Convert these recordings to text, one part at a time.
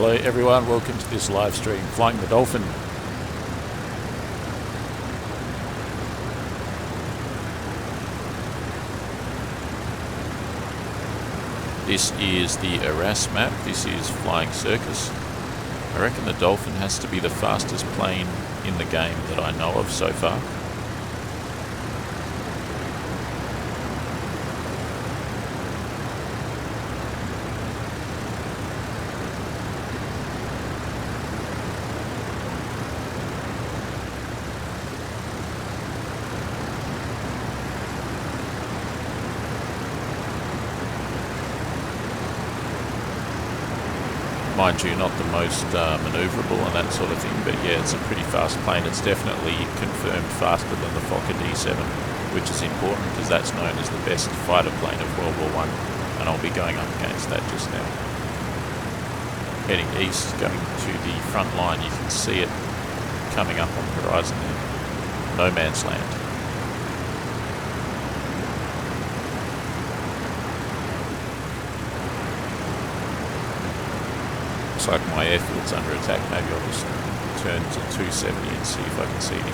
Hello everyone, welcome to this live stream, Flying the Dolphin. This is the Arras map, this is Flying Circus. I reckon the Dolphin has to be the fastest plane in the game that I know of so far. Mind you, not the most manoeuvrable and that sort of thing, but yeah, it's a pretty fast plane. It's definitely confirmed faster than the Fokker D7, which is important because that's known as the best fighter plane of World War I, and I'll be going up against that just now. Heading east, going to the front line, you can see it coming up on the horizon there. No man's land. Looks like my airfield's under attack. Maybe I'll just turn to 270 and see if I can see anything.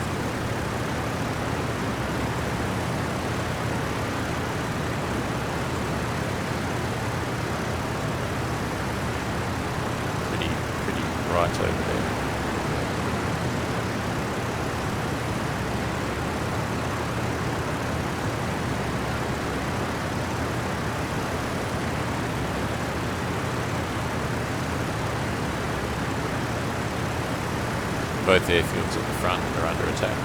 Pretty bright over there. Both airfields at the front are under attack.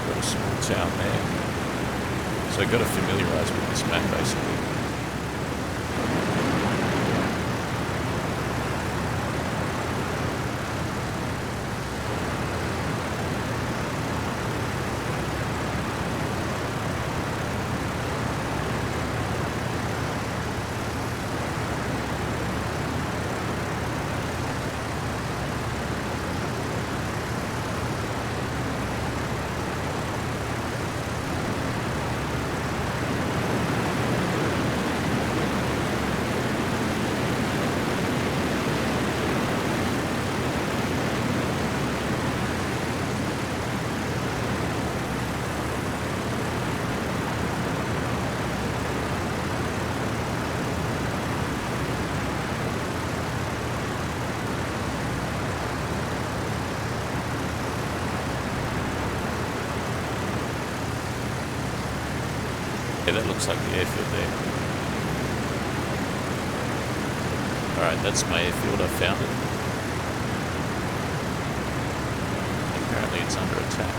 Got a small town there. So I've got to familiarise with this map basically. Yeah, that looks like the airfield there. Alright, that's my airfield, I found it. Apparently it's under attack.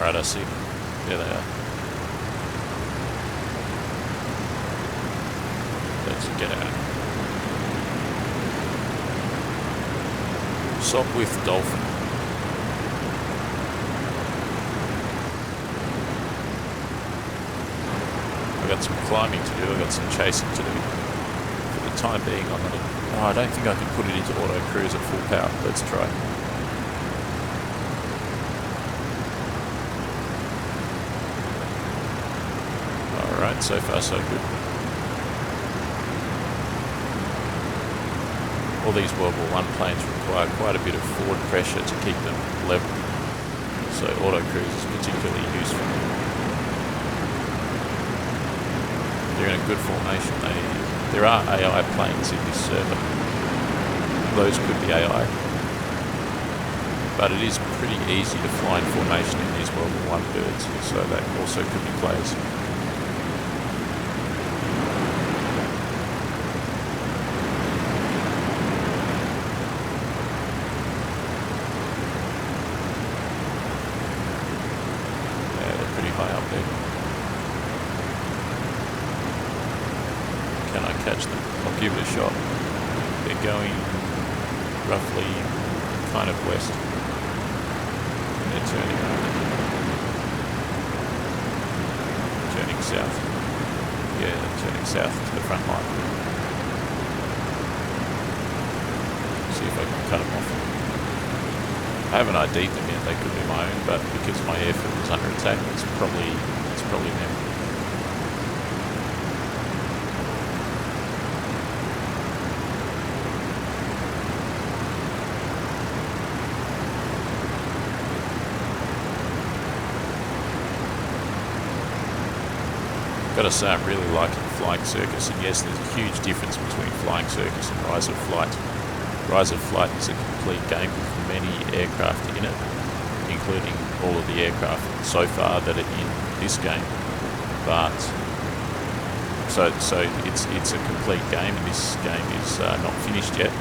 Alright, I see them. There they are. Let's get out. Stop with Dolphin. I've got some climbing to do, I've got some chasing to do. For the time being, I'm gonna... Oh, I don't think I can put it into auto cruise at full power. Let's try. Alright, so far so good. All these World War I planes require quite a bit of forward pressure to keep them level, so auto cruise is particularly useful. They're in a good formation. There are AI planes in this server. Those could be AI, but it is pretty easy to fly in formation in these World War I birds, so that also could be players. High up there. Can I catch them? I'll give it a shot. They're going roughly kind of west. And they're turning around. Turning south. Yeah, turning south to the front line. See if I can cut them off. I haven't ID'd them yet, they could be my own, but because my airfield was under attack, it's probably them. Got to say, I'm really liking Flying Circus, and yes, there's a huge difference between Flying Circus and Rise of Flight. Rise of Flight is a complete game with many aircraft in it, including all of the aircraft so far that are in this game. But so it's a complete game, and this game is not finished yet.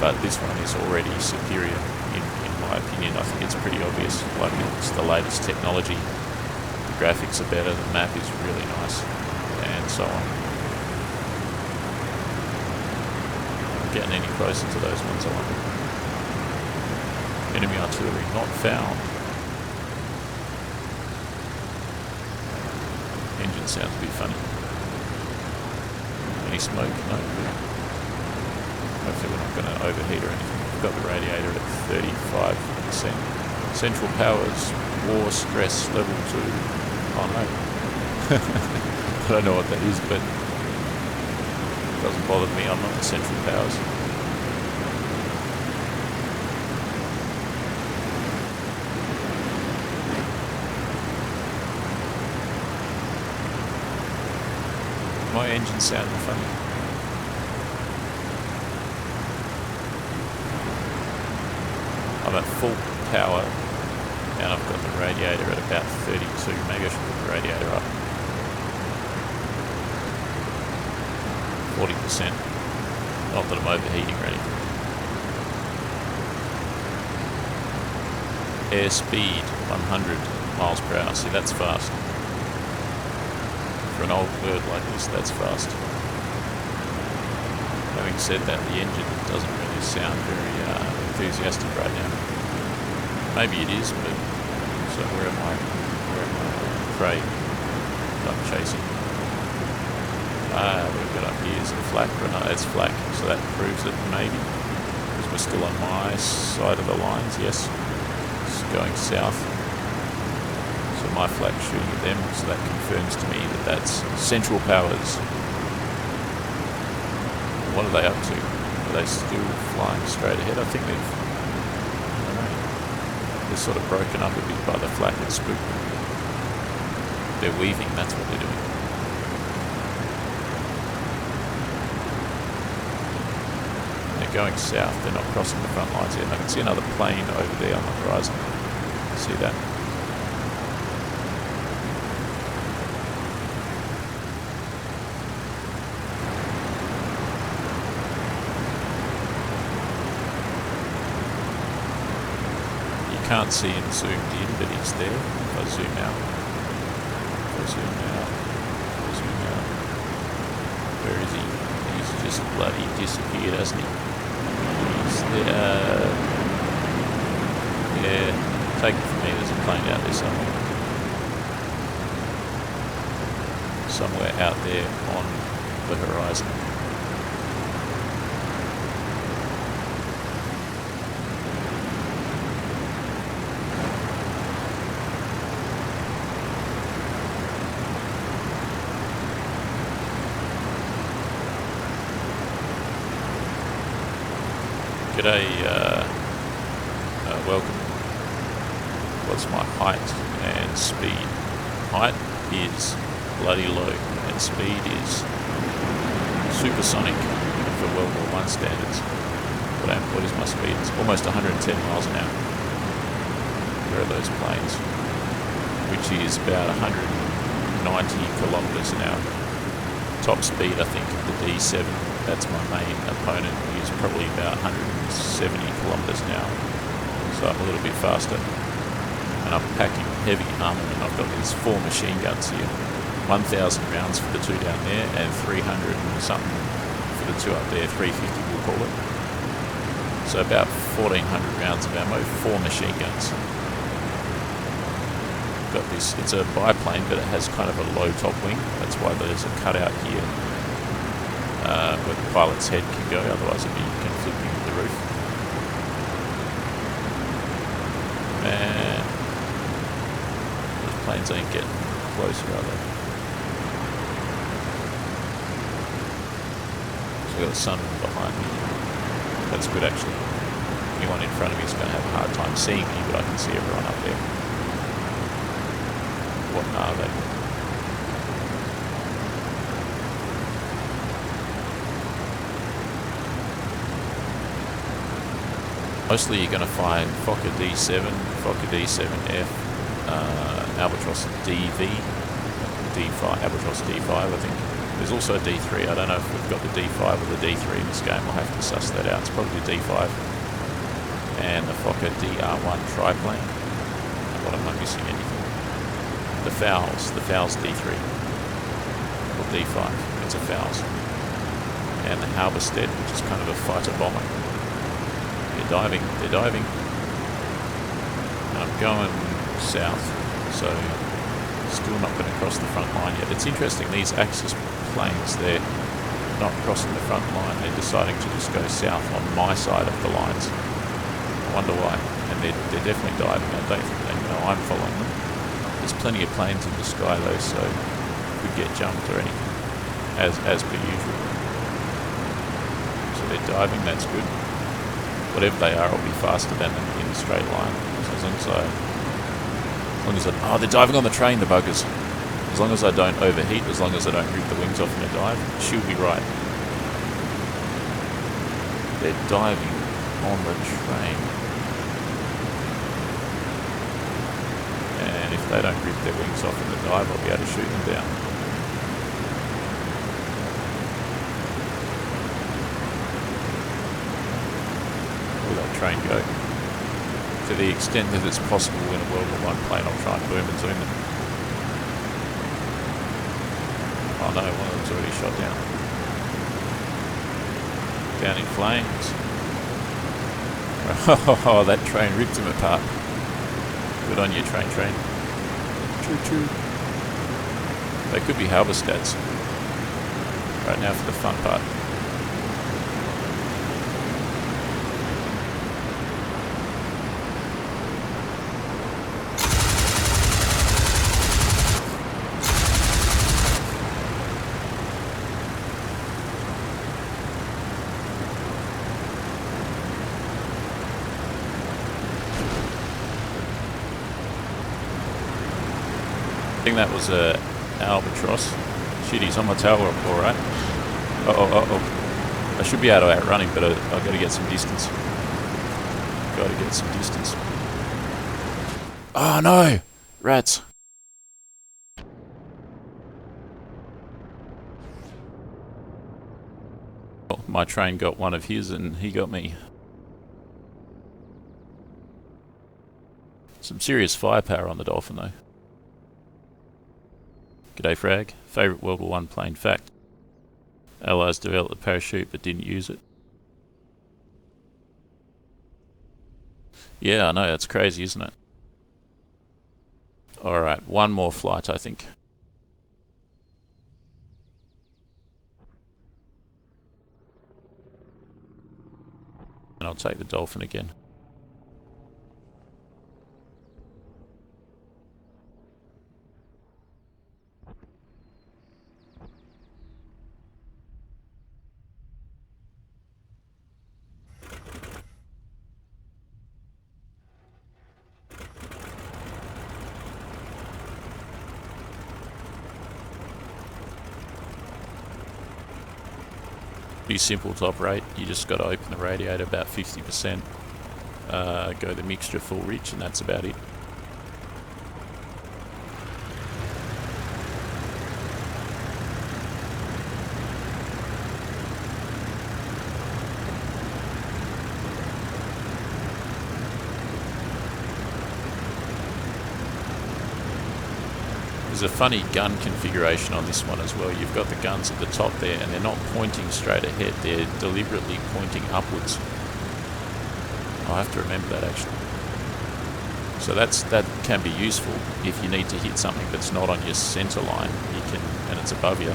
But this one is already superior, in my opinion. I think it's pretty obvious. Like, it's the latest technology. The graphics are better, the map is really nice, and so on. Not getting any closer to those ones, I wonder. Enemy artillery not found. Engine sounds a bit funny. Any smoke? No. Hopefully we're not going to overheat or anything. We've got the radiator at 35%. Central powers, war stress level 2. Oh no. I don't know what that is, but it doesn't bother me. I'm not the central powers. My engine sounding funny. I'm at full power. And I've got the radiator at about 32. Maybe I should put the radiator up. 40%. Not that I'm overheating or anything. Airspeed 100 miles per hour. See, that's fast. For an old bird like this, that's fast. Having said that, the engine doesn't really sound very enthusiastic right now. Maybe it is, but so where am I prey I'm chasing? We've got up here, is it flak? Or no, it's flak, so that proves it maybe. Because we're still on my side of the lines, yes. It's going south. So my flak shooting at them, so that confirms to me that that's central powers. What are they up to? Are they still flying straight ahead? I think they're sort of broken up a bit by the flak and spook. They're weaving, that's what they're doing. They're going south, they're not crossing the front lines yet. I can see another plane over there on the horizon. See that? Can't see him zoomed in, but he's there. If I zoom out, where is he? He's just bloody disappeared, hasn't he? He's there. Yeah, take it from me, there's a plane out there somewhere. Somewhere out there on the horizon. G'day, welcome. What's my height and speed? Height is bloody low and speed is supersonic for World War I standards. What is my speed? It's almost 110 miles an hour. Where are those planes? Which is about 190 kilometres an hour. Top speed, I think, the D7. That's my main opponent, is probably about 170 kilometres an hour, so I'm a little bit faster. And I'm packing heavy armament. I've got these 4 machine guns here, 1,000 rounds for the 2 down there, and 300 and something for the 2 up there, 350 we'll call it. So about 1,400 rounds of ammo, 4 machine guns. you've got this, it's a biplane, but it has kind of a low top wing. That's why there's a cutout here where the pilot's head can go, otherwise it'd be conflicting with the roof. And those planes ain't getting closer, are they? So we've got the sun behind me. That's good actually. Anyone in front of me is going to have a hard time seeing me, but I can see everyone up there. What are they? Mostly you're going to find Fokker D7, Fokker D7F, Albatross DV, D5, Albatross D5 I think. There's also a D3. I don't know if we've got the D5 or the D3 in this game. We'll have to suss that out. It's probably the D5. And the Fokker DR1 triplane. What am I missing? Anything? The Fowls D3. Or D5. It's a Fowls. And the Halberstadt, which is kind of a fighter bomber. They're diving. And I'm going south, so still not going to cross the front line yet. It's interesting, these Axis planes, they're not crossing the front line, they're deciding to just go south on my side of the lines. I wonder why. And they're definitely diving. I don't think they know I'm following them. There's plenty of planes in the sky though, so could get jumped or anything, as per usual. So they're diving, that's good. Whatever they are, I'll be faster than them in a straight line. So as long as I, oh, they're diving on the train, the buggers. As long as I don't overheat, as long as I don't rip the wings off in a dive, she'll be right. They're diving on the train. And if they don't rip their wings off in the dive, I'll be able to shoot them down. Train go. To the extent that it's possible in a World War I plane, I'll try and boom and zoom them. Oh no, one of them's already shot down. Down in flames. Oh, that train ripped him apart. Good on you, train. Choo choo. They could be Halberstadts. Right now for the fun part. I think that was a Albatross. Shit, he's on my tail alright. Uh-oh. I should be able to outrun him, but I've got to get some distance. Oh no! Rats. Well, my train got one of his and he got me. Some serious firepower on the Dolphin though. G'day Frag. Favourite World War I plane fact. Allies developed the parachute but didn't use it. Yeah, I know, that's crazy, isn't it? Alright, one more flight, I think. And I'll take the Dolphin again. Pretty simple to operate. You just got to open the radiator about 50%, go the mixture full rich, and that's about it. There's a funny gun configuration on this one as well. You've got the guns at the top there and they're not pointing straight ahead, they're deliberately pointing upwards. I'll have to remember that actually. So that can be useful if you need to hit something that's not on your center line. You can, and it's above you,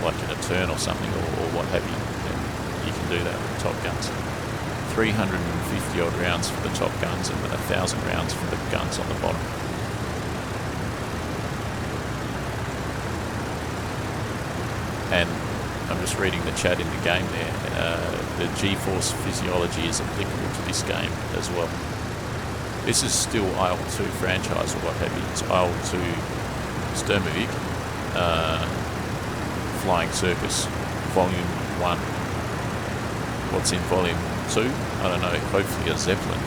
like in a turn or something, or what have you. Then you can do that with top guns. 350 odd rounds for the top guns, and 1,000 rounds for the guns on the bottom. And I'm just reading the chat in the game there. The GeForce physiology is applicable to this game as well. This is still IL-2 franchise or what have you. It's IL-2 Sturmovik, Flying Circus, Volume 1. What's in Volume 2? I don't know, hopefully a Zeppelin.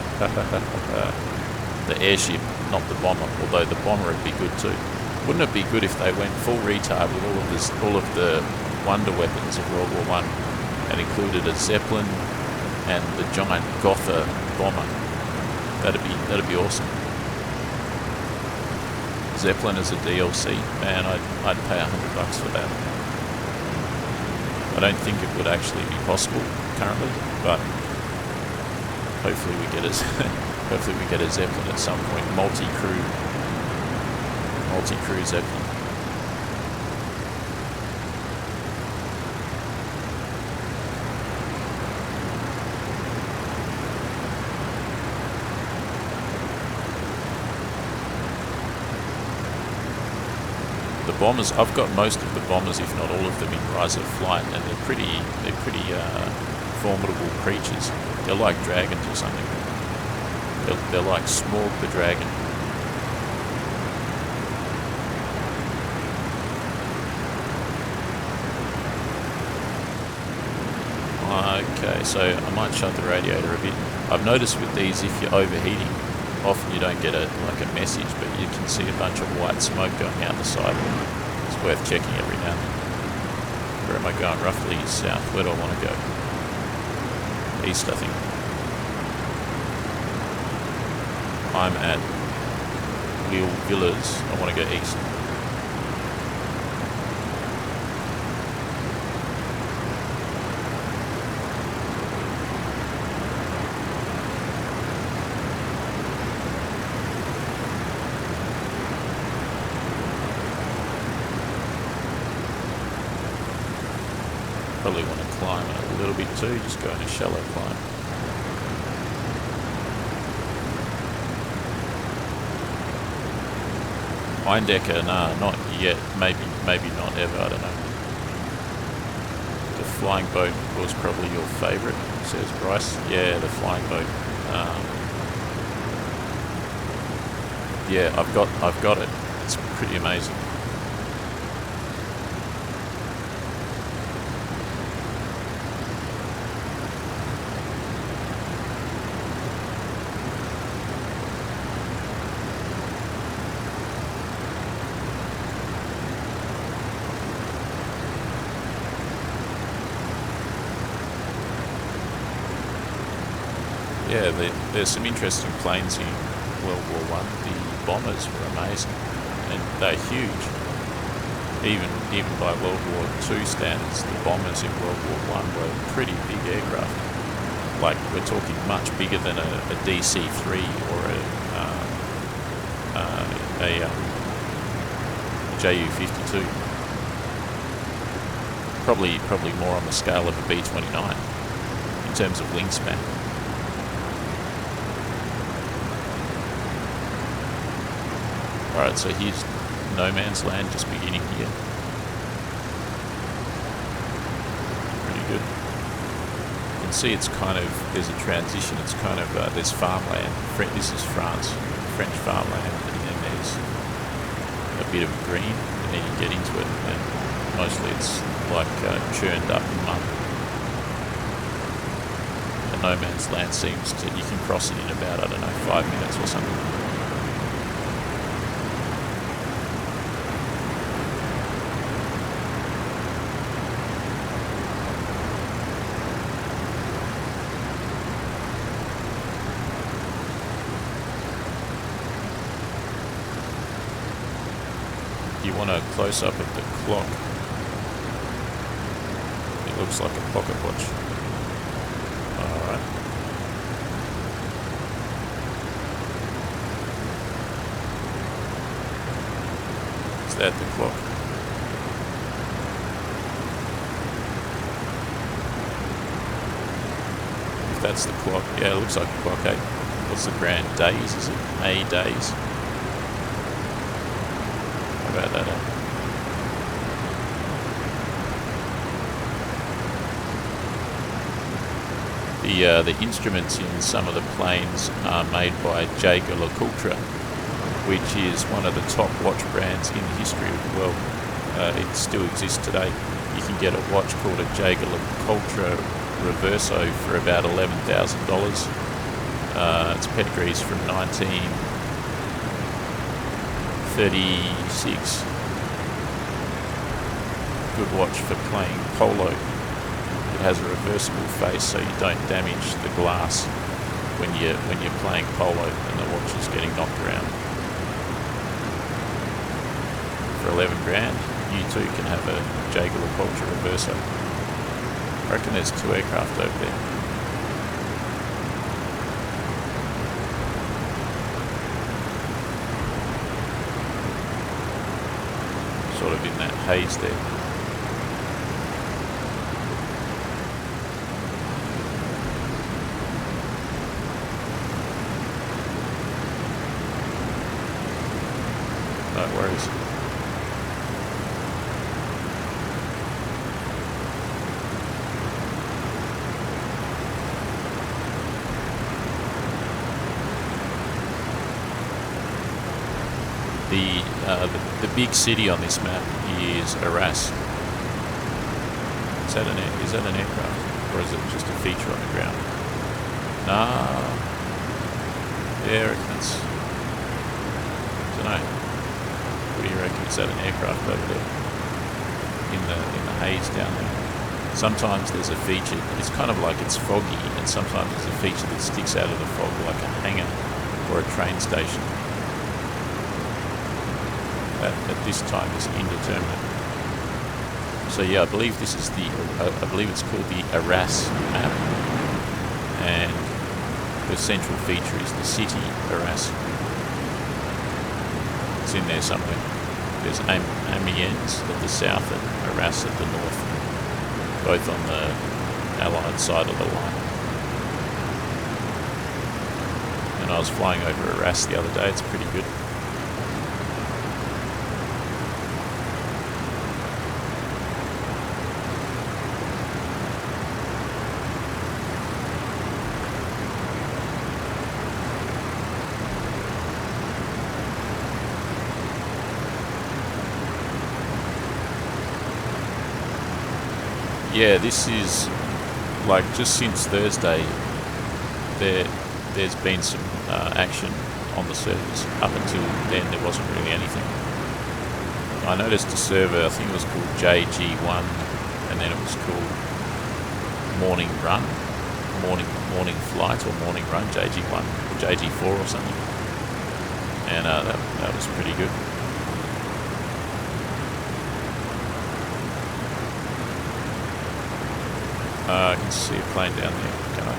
The airship, not the bomber, although the bomber would be good too. Wouldn't it be good if they went full retard with all of the wonder weapons of World War One and included a Zeppelin and the giant Gotha bomber? That'd be awesome. Zeppelin as a DLC, man, I'd pay $100 for that. I don't think it would actually be possible currently, but hopefully we get a Zeppelin at some point, multi-crew Zeppelin. The bombers, I've got most of the bombers, if not all of them, in Rise of Flight, and they're pretty formidable creatures. They're like dragons or something. They're like Smorg the dragon. Okay, so I might shut the radiator a bit. I've noticed with these, if you're overheating, often you don't get a message, but you can see a bunch of white smoke going out the side. It's worth checking every now and then. Where am I going? Roughly south. Where do I want to go? East, I think. I'm at Lille Villas. I want to go east. Probably want to climb a little bit too, just go in a shallow climb. Eindecker, nah, not yet. Maybe not ever, I don't know. The flying boat was probably your favourite, says Bryce. Yeah, the flying boat. Yeah, I've got it. It's pretty amazing. Yeah, there's some interesting planes in World War One. The bombers were amazing, and they're huge. Even by World War II standards, the bombers in World War One were pretty big aircraft. Like, we're talking much bigger than a DC-3 or a Ju-52. Probably more on the scale of a B-29 in terms of wingspan. Alright, so here's no man's land just beginning here. Pretty good. You can see it's kind of, there's a transition, it's kind of, there's farmland. This is France, French farmland, and then there's a bit of green, and then you get into it, and mostly it's like churned up mud. And no man's land seems to, you can cross it in about, I don't know, 5 minutes or something. You want a close-up of the clock. It looks like a pocket watch. Alright. Is that the clock? If that's the clock, yeah, it looks like a clock, eh? What's the brand? Days, is it? A Days. How about that, eh? The instruments in some of the planes are made by Jaeger LeCoultre, which is one of the top watch brands in the history of the world. It still exists today. You can get a watch called a Jaeger LeCoultre Reverso for about $11,000. Its pedigree's from 1936. Good watch for playing polo. It has a reversible face, so you don't damage the glass when you're playing polo and the watch is getting knocked around. For 11 grand, you too can have a Jaeger LeCoultre Reverso. I reckon there's 2 aircraft over there. Sort of in that haze there. No worries. The big city on this map is Arras. Is that an aircraft, or is it just a feature on the ground? Nah, yeah, I reckon it's. I don't know. What do you reckon? Is that an aircraft over there in the haze down there? Sometimes there's a feature. It's kind of like it's foggy, and sometimes there's a feature that sticks out of the fog, like a hangar or a train station. At this time is indeterminate. So yeah, I believe this is I believe it's called the Arras map, and the central feature is the city Arras. It's in there somewhere. There's Amiens at the south and Arras at the north, both on the Allied side of the line. And I was flying over Arras the other day. It's pretty good. Yeah, this is like just since Thursday. There's been some action on the servers. Up until then, there wasn't really anything. I noticed a server. I think it was called JG1, and then it was called Morning Run, Morning Flight, or Morning Run JG1 or JG4 or something. And that was pretty good. I can see a plane down there, can I?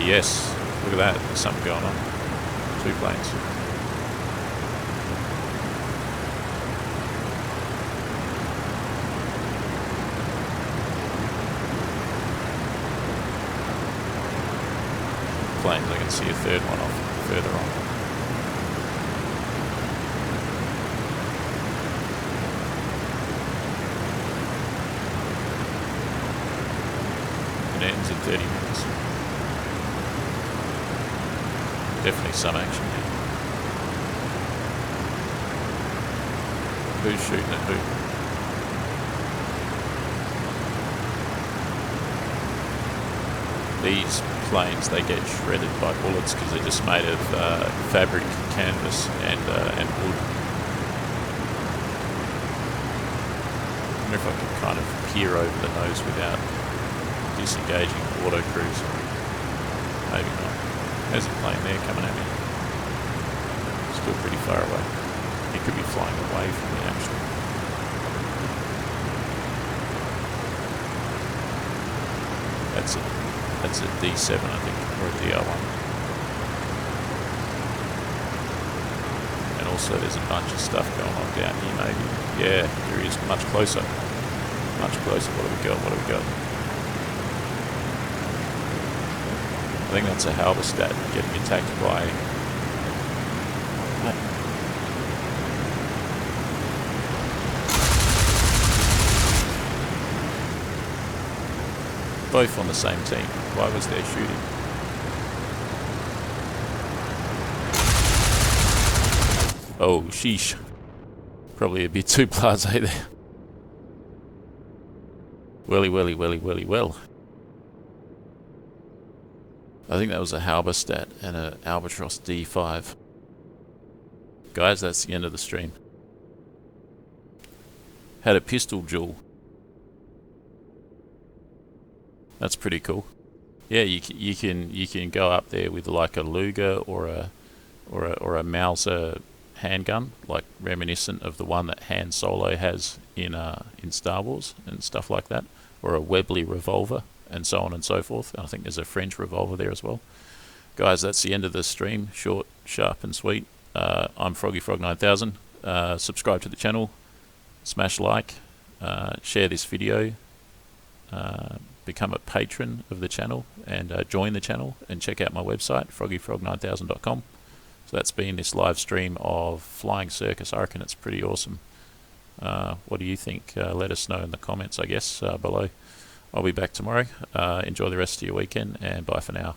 Yes, look at that, there's something going on. 2 planes. Planes, I can see a third one off further on. It ends in 30 minutes. Definitely some action here. Who's shooting at who? These planes, they get shredded by bullets because they're just made of fabric, canvas, and wood. I wonder if I can kind of peer over the nose without disengaging auto cruise. Maybe not. There's a plane there coming at me. Still pretty far away. It could be flying away from me actually. That's a D7 I think, or a DR1. also there's a bunch of stuff going on down here maybe. Yeah, there is, much closer. Much closer. What have we got? What have we got? I think that's a halberstadt getting attacked by... Both on the same team. Why was there shooting? Oh, sheesh. Probably a bit too blasé there. Welly, welly, welly, welly, well. I think that was a halberstadt and an Albatross D5. Guys, that's the end of the stream. Had a pistol duel. That's pretty cool. Yeah, you can go up there with like a Luger or a Mauser handgun, like reminiscent of the one that Han Solo has in Star Wars and stuff like that, or a Webley revolver and so on and so forth. And I think there's a French revolver there as well. Guys, that's the end of the stream. Short, sharp, and sweet. I'm FroggyFrog9000. Subscribe to the channel, smash like, share this video. Become a patron of the channel and join the channel and check out my website froggyfrog9000.com. So that's been this live stream of Flying Circus. I reckon it's pretty awesome. What do you think? Let us know in the comments, I guess, below. I'll be back tomorrow. Enjoy the rest of your weekend and bye for now.